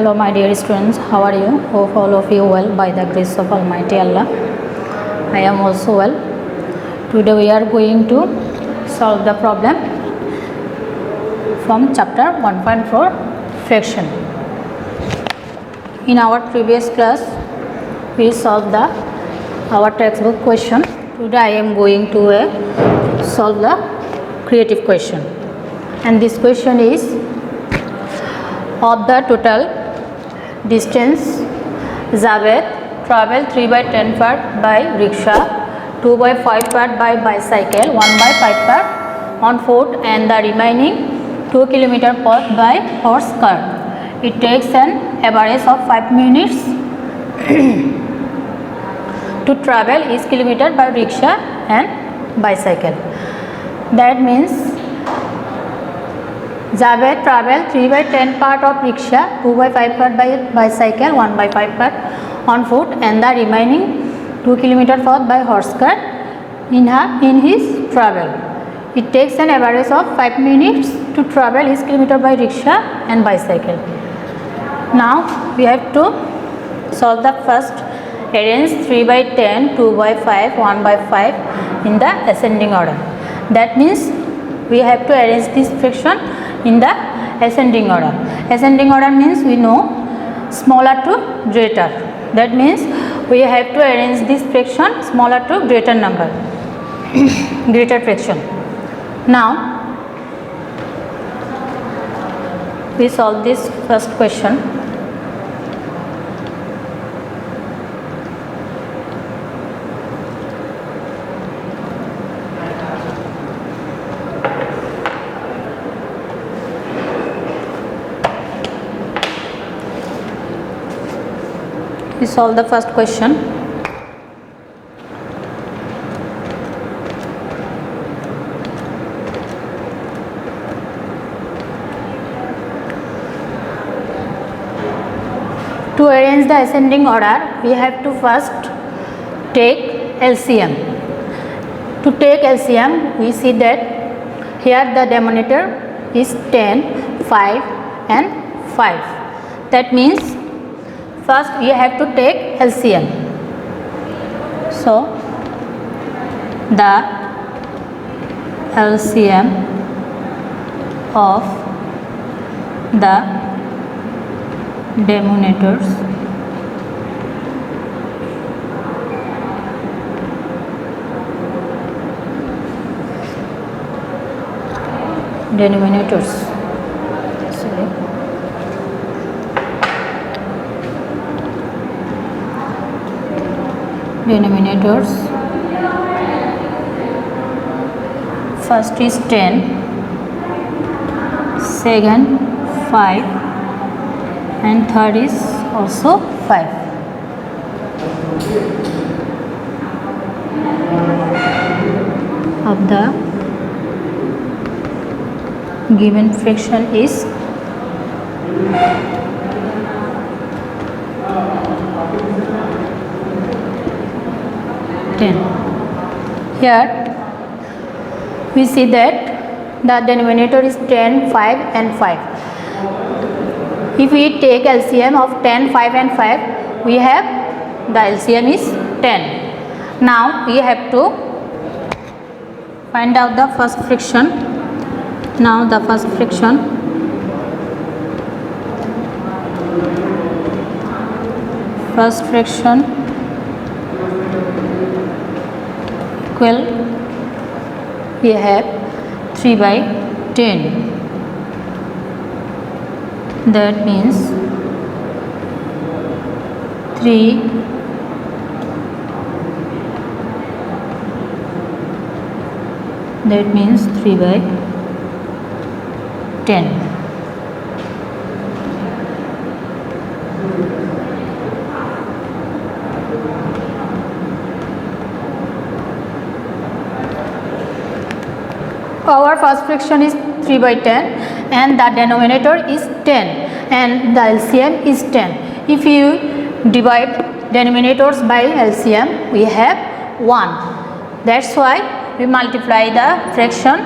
Hello my dear students, how are you? Hope all of you well by the grace of Almighty Allah. I am also well. Today we are going to solve the problem from chapter 1.4 fraction. In our previous class we solved our textbook question. Today I am going to solve the creative question, and this question is: of the total distance Javed traveled 3/10 part by rickshaw, 2/5 part by bicycle, 1/5 part on foot, and the remaining 2 km path by horse car. It takes an average of 5 minutes to travel each kilometer by rickshaw and bicycle. That means Javed travelled 3/10 part of rickshaw, 2/5 part by bicycle, 1/5 part on foot, and the remaining 2 km path by horse car in his travel. It takes an average of 5 minutes to travel each kilometer by rickshaw and bicycle. Now we have to solve the first. Arrange 3/10, 2/5, 1/5 in the ascending order. That means we have to arrange this fraction in the ascending order. Ascending order means we know smaller to greater. That means we have to arrange this fraction smaller to greater number, greater fraction. Now we solve this first question. We solve the first question. To arrange the ascending order, we have to first take LCM. To take LCM, we see that here the denominator is 10, 5 and 5. That means first we have to take LCM. So the LCM of the denominators denominators first is 10, second 5 and third is also 5. Of the given fraction is 10. Here we see that the denominator is 10, 5 and 5. If we take LCM of 10, 5 and 5, we have the LCM is 10. Now we have to find out the first fraction. Now the first fraction equal, we have 3/10. That means 3 3/10. Our first fraction is 3/10 and the denominator is 10 and the LCM is 10. If you divide denominators by LCM, we have 1. That's why we multiply the fraction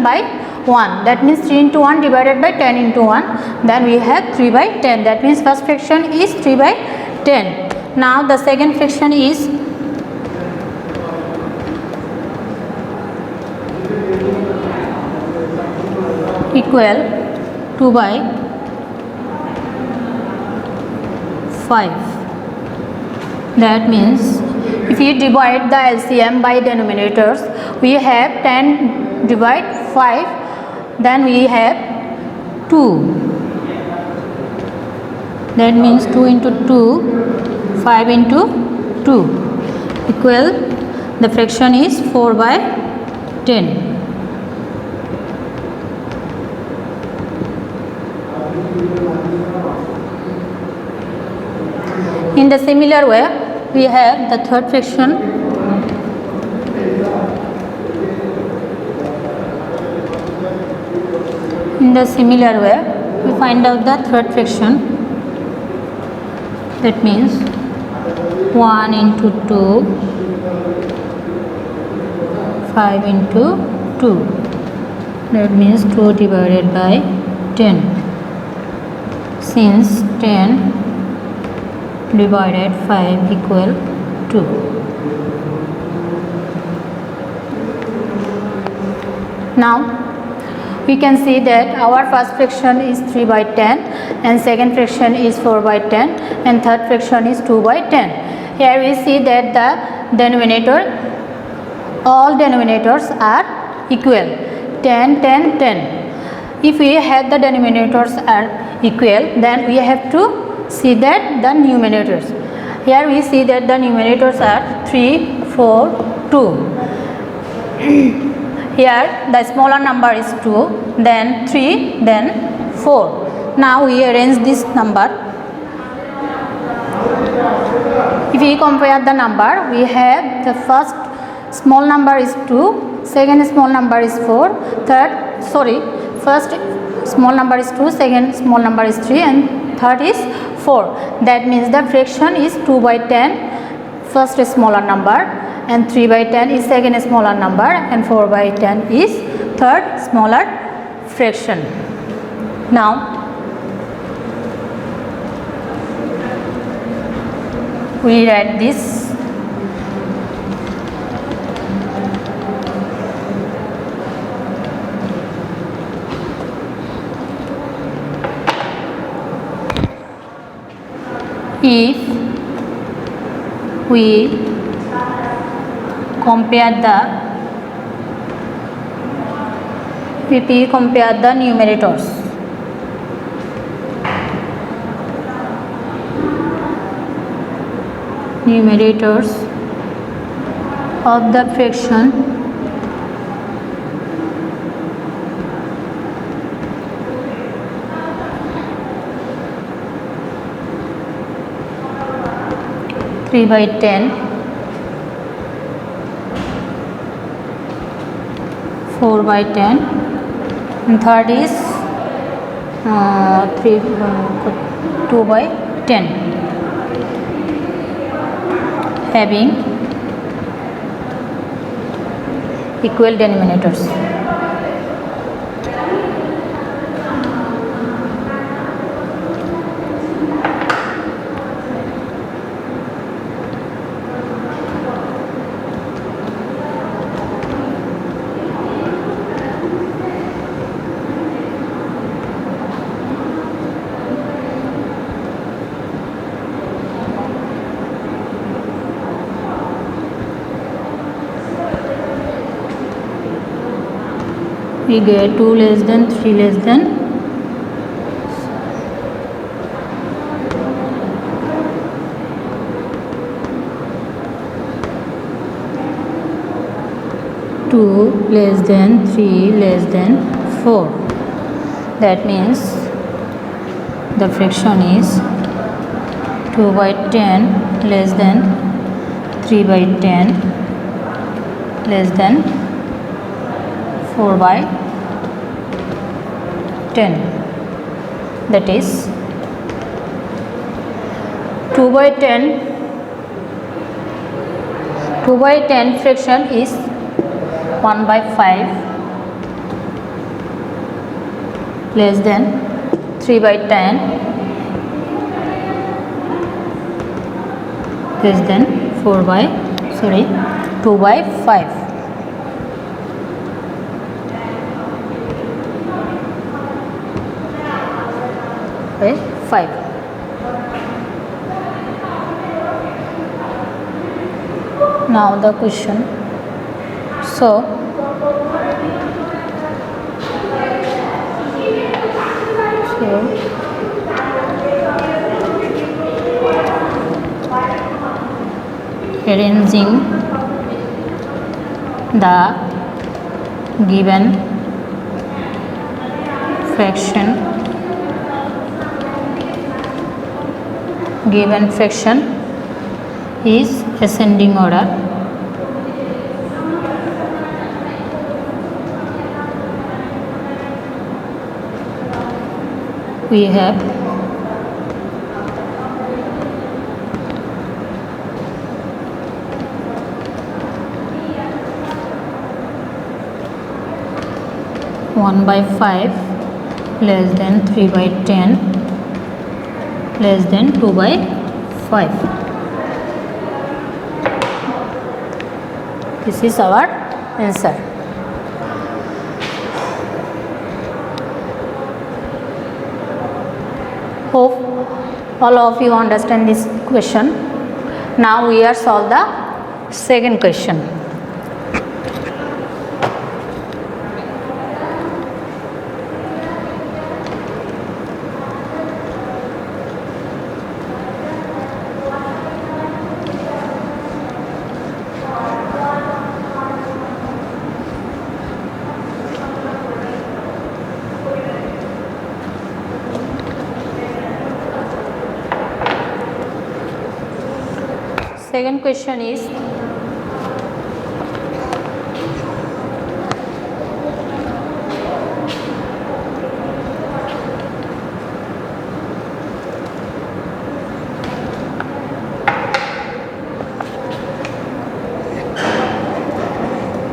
by 1. That means 3 into 1 divided by 10 into 1. Then we have 3 by 10. That means first fraction is 3 by 10. Now the second fraction is equal 2 by 5. That means if we divide the LCM by denominators, we have 10 divide 5, then we have 2. That means 2 into 2, 5 into 2 equal, the fraction is 4 by 10. In the similar way, we have the third fraction. In the similar way, we find out the third fraction. That means 1 into 2, 5 into 2. That means 2 divided by 10. Since 10 divided 5 equal 2. Now we can see that our first fraction is 3 by 10 and second fraction is 4 by 10 and third fraction is 2 by 10. Here we see that the denominator, all denominators are equal, 10, 10, 10. If we have the denominators are equal, then we have to see that the numerators. Here we see that the numerators are 3, 4, 2. Here the smaller number is 2, then 3, then 4. Now we arrange this number. If we compare the number, we have the first small number is 2, second small number is 4, first small number is 2, second small number is 3 and third is 4. That means the fraction is 2 by 10, first smaller number, and 3 by 10 is second smaller number, and 4 by 10 is third smaller fraction. Now we write this. If we compare the numerators, of the fraction by 10, 4 by 10, and third is 2 by 10, having equal denominators. We get 2 less than 3 less than 2 less than 3 less than 4. That means the fraction is 2 by 10 less than 3 by 10 less than 4 by 10. That is 2 by 10 fraction is 1 by 5. less than 3 by 10 less than 2 by 5. By 5. Now the question. So arranging the given fraction is ascending order. We have (1 by 5) less than 3 by 10 less than 2 by 5. This is our answer. Hope all of you understand this question. Now we are solve the second question. Second question is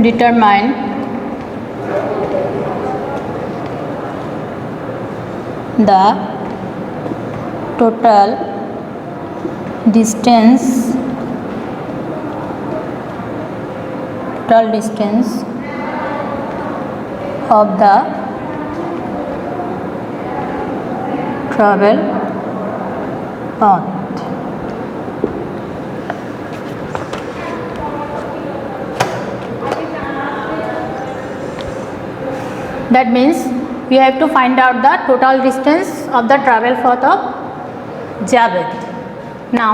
determine the total distance of the travel path. That means we have to find out the total distance of the travel path of Javed. Now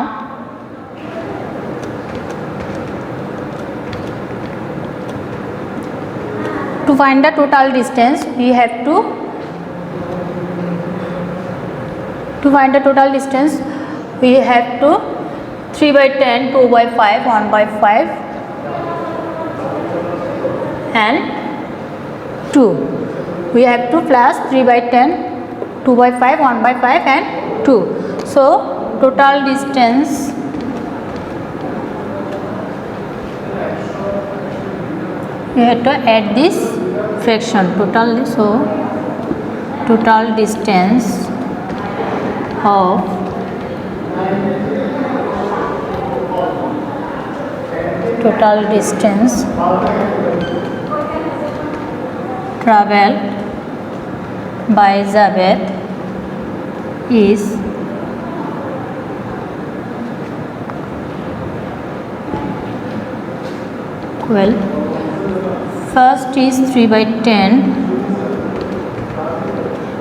to find the total distance, we have to find the total distance, we have to 3 by 10, 2 by 5, 1 by 5 and 2. We have to plus 3 by 10, 2 by 5, 1 by 5 and 2. So total distance we have to add this fraction total. So total distance of travel by Javed is first is 3 by 10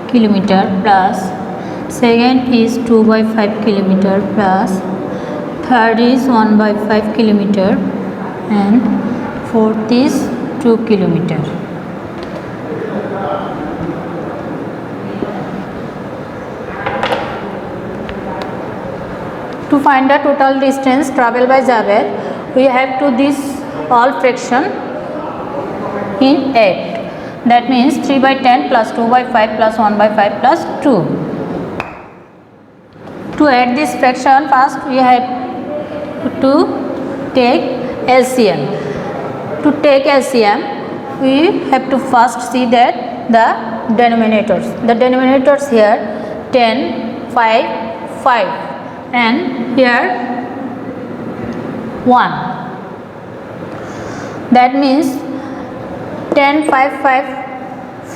kilometer plus second is 2 by 5 kilometer plus third is 1 by 5 kilometer and fourth is 2 kilometer. To find the total distance traveled by Javed, we have to this all fraction in 8. That means 3 by 10 plus 2 by 5 plus 1 by 5 plus 2. To add this fraction, first we have to take LCM. To take LCM, we have to first see that the denominators. The denominators here 10, 5, 5 and here 1. That means 10, 5, 5,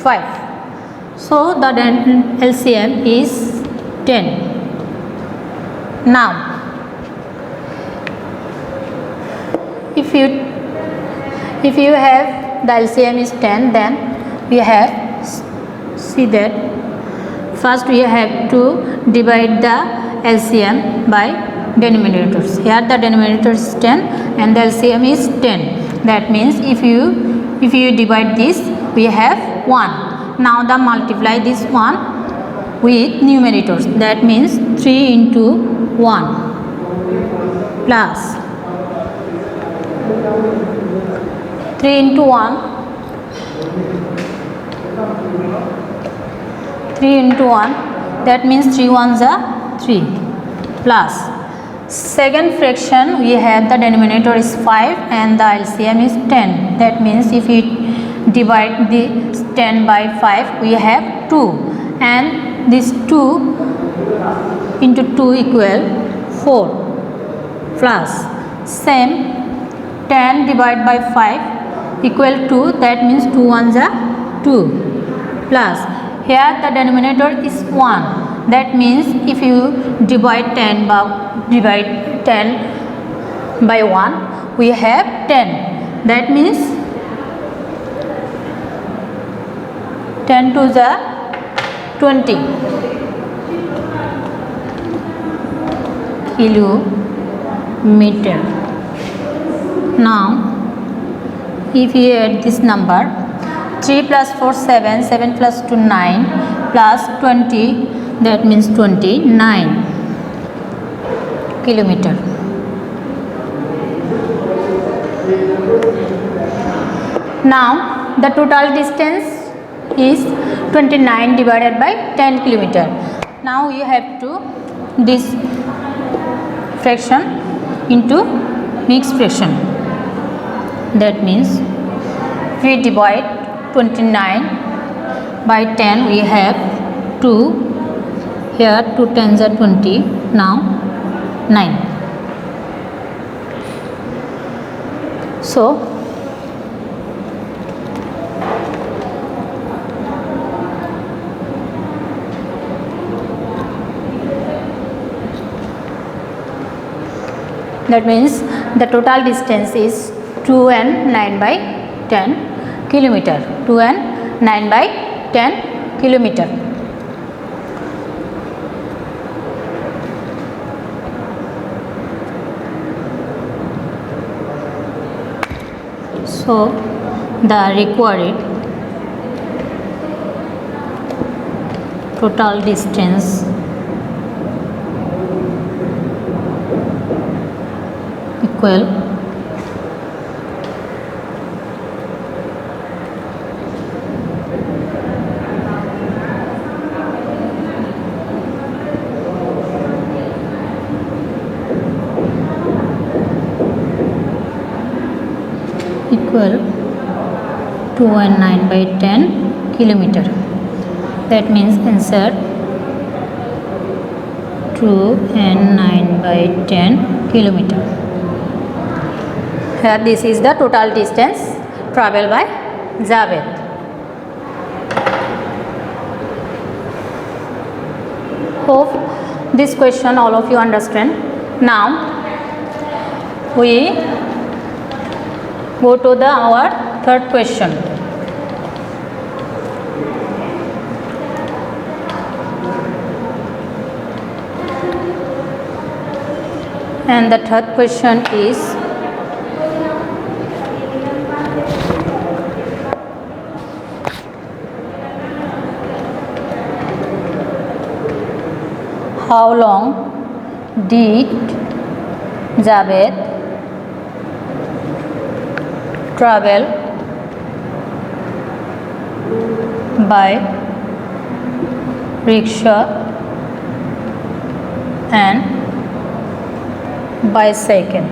5. So the LCM is 10. Now if you have the LCM is 10, then we have see that first we have to divide the LCM by denominators. Here the denominator is 10 and the LCM is 10. That means if you divide this, we have 1. Now the multiply this 1 with numerators. That means 3 into 1 plus 3 into 1, 3 into 1, that means 3 ones are 3 plus second fraction we have the denominator is 5 and the LCM is 10. That means if we divide this 10 by 5 we have 2 and this 2 into 2 equal 4 plus same 10 divided by 5 equal 2, that means 2 ones are 2 plus here the denominator is 1. That means if you divide 10 by 1 we have 10. That means 10 to the 20 kilometer. Now if you add this number 3 plus 4 7, 7 plus 2 9 plus 20, that means 29 kilometer. Now the total distance is 29 divided by 10 kilometer. Now you have to this fraction into mixed fraction. That means if we divide 29 by 10 we have 2, here 2 10s are 20, now 9. So that means the total distance is 2 and 9 by 10 kilometer. 2 and 9 by 10 kilometer. So the required total distance equal equal 2 and 9 by 10 kilometer. That means answer 2 and 9 by 10 kilometer. Here this is the total distance traveled by Javed. Hope this question all of you understand. Now we go to our third question. And the third question is how long did Javed travel by rickshaw and bicycle?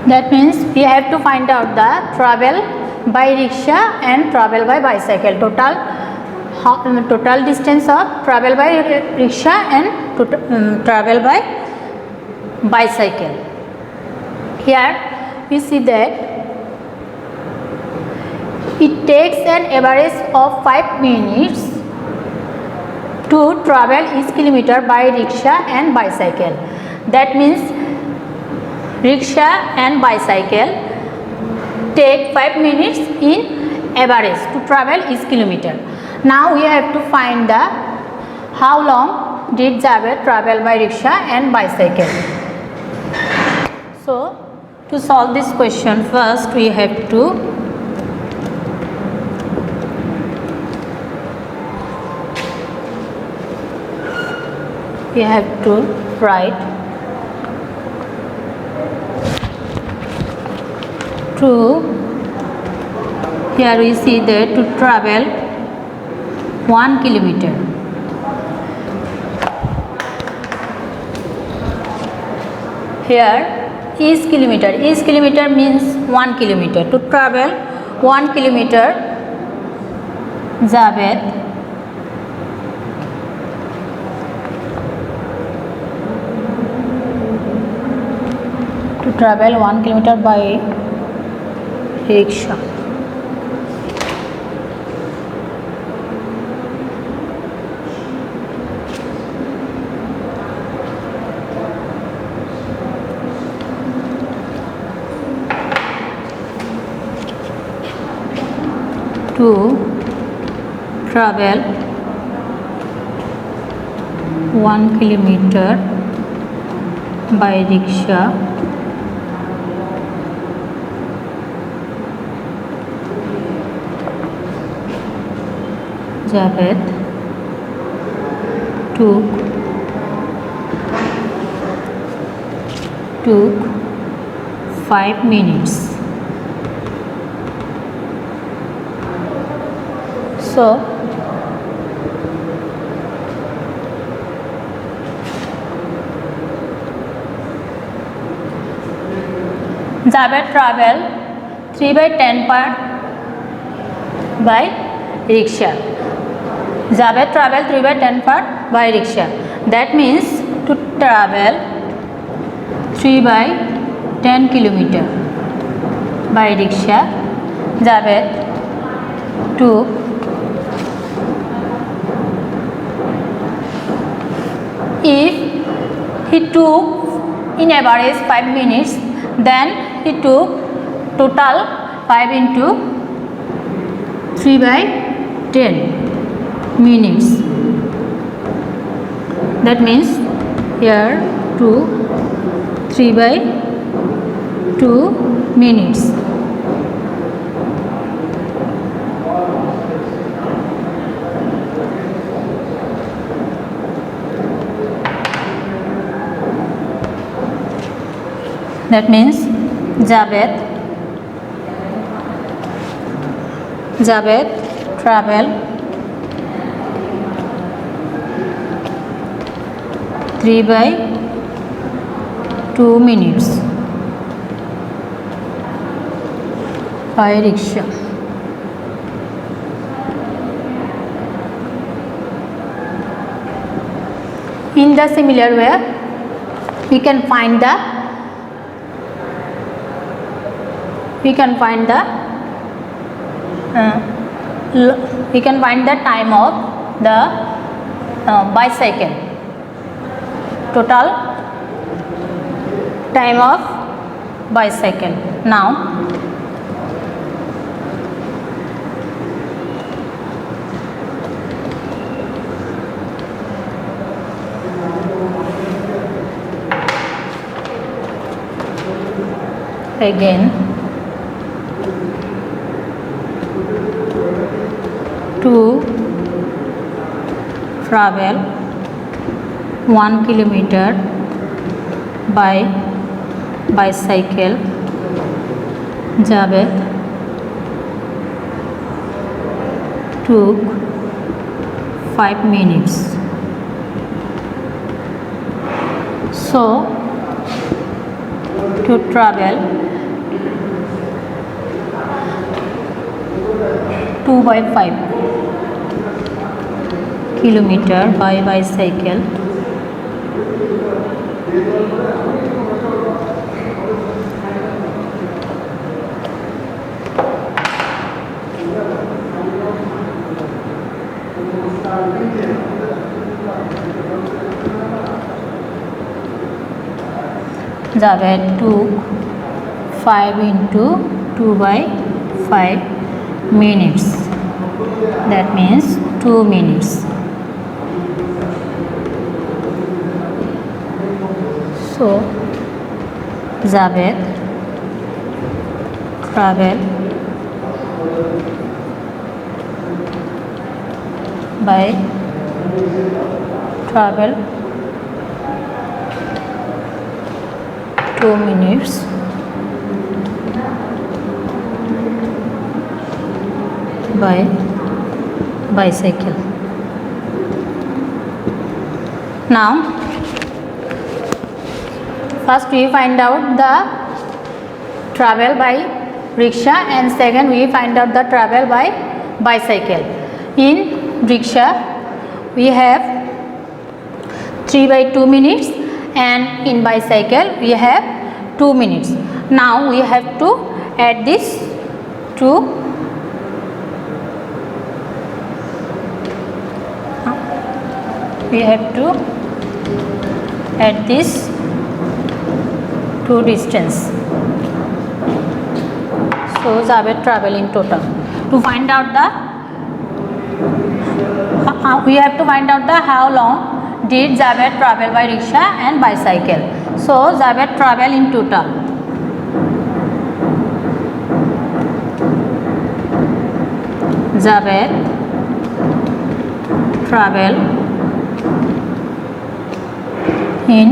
That means we have to find out the travel by rickshaw and travel by bicycle. Total distance of travel by rickshaw and travel by bicycle. Here we see that it takes an average of 5 minutes to travel each kilometer by rickshaw and bicycle. That means rickshaw and bicycle take 5 minutes in average to travel each kilometer. Now we have to find the how long did Javed travel by rickshaw and bicycle. So to solve this question, first we have to write to, here we see that to travel 1 kilometer. Here each kilometer means 1 kilometer. To travel 1 kilometer, Javed to travel 1 kilometer by rickshaw. To travel 1 kilometer by rickshaw, Javed took 5 minutes. So Javed travel 3/10 part by rickshaw. Javed travel 3/10 part by rickshaw. That means to travel 3/10 kilometer by rickshaw, Javed took if he took in average 5 minutes, then he took total 5 into 3/10 minutes. That means here 3/2 minutes. That means Javed travel 3/2 minutes by rickshaw. In the similar way, we can find the time of the bicycle. Total time of bicycle. Now again to travel 1 kilometer by bicycle, Javed took 5 minutes. So to travel 2/5 kilometer by bicycle. Javed took 5 into 2/5 minutes. That means 2 minutes. So Javed travel by 2 minutes by bicycle. Now first we find out the travel by rickshaw and second we find out the travel by bicycle. In rickshaw we have 3/2 minutes and in bicycle we have 2 minutes. Now we have to add this to distance. So Javed travel in total. To find out the we have to find out the how long did Javed travel by rickshaw and bicycle. So Javed travel in total. Javed travel in